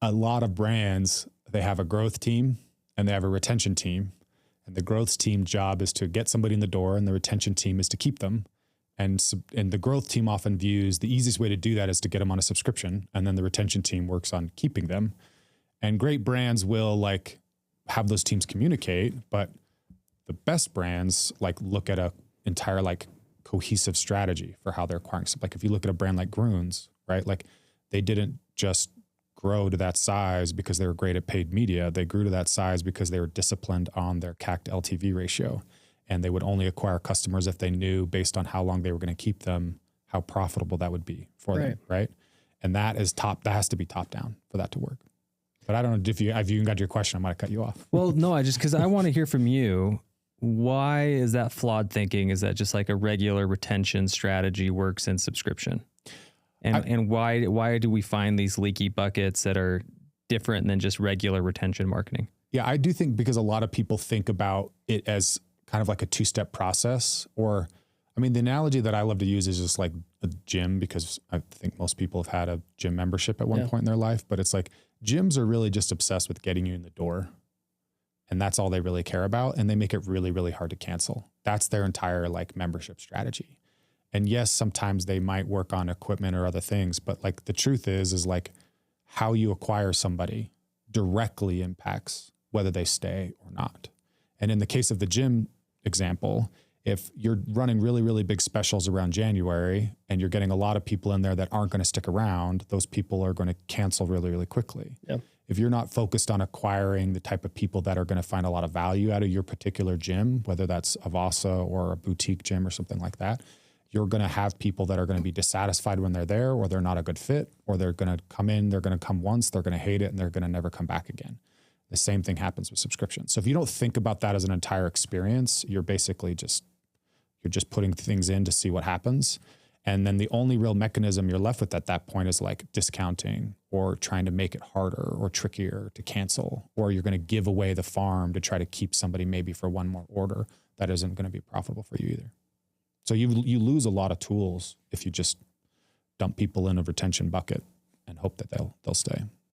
a lot of brands, they have a growth team and they have a retention team. And the growth team job is to get somebody in the door, and the retention team is to keep them. And the growth team often views the easiest way to do that is to get them on a subscription. And then the retention team works on keeping them. And great brands will like have those teams communicate, but the best brands like look at a entire like cohesive strategy for how they're acquiring stuff. Like if you look at a brand like Grüns, right? Like they didn't just grow to that size because they were great at paid media. They grew to that size because they were disciplined on their CAC to LTV ratio. And they would only acquire customers if they knew based on how long they were going to keep them, how profitable that would be for them, right? And that has to be top down for that to work. But I don't know if you even got your question, I might have cut you off. Well, no, because I want to hear from you. Why is that flawed thinking? Is that just like a regular retention strategy works in subscription? And why do we find these leaky buckets that are different than just regular retention marketing? Yeah, I do think because a lot of people think about it as kind of like a two-step process, or, I mean, the analogy that I love to use is just like a gym, because I think most people have had a gym membership at one point in their life, but it's like gyms are really just obsessed with getting you in the door. And that's all they really care about. And they make it really, really hard to cancel. That's their entire like membership strategy. And yes, sometimes they might work on equipment or other things, but like the truth is like how you acquire somebody directly impacts whether they stay or not. And in the case of the gym example, if you're running really, really big specials around January and you're getting a lot of people in there that aren't going to stick around, those people are going to cancel really, really quickly. Yeah. If you're not focused on acquiring the type of people that are going to find a lot of value out of your particular gym, whether that's a Vasa or a boutique gym or something like that, you're going to have people that are going to be dissatisfied when they're there, or they're not a good fit, or they're going to come in, they're going to come once, they're going to hate it, and they're going to never come back again. The same thing happens with subscriptions. So if you don't think about that as an entire experience, you're basically just putting things in to see what happens. And then the only real mechanism you're left with at that point is like discounting or trying to make it harder or trickier to cancel, or you're going to give away the farm to try to keep somebody maybe for one more order that isn't going to be profitable for you either. So you lose a lot of tools if you just dump people in a retention bucket and hope that they'll stay.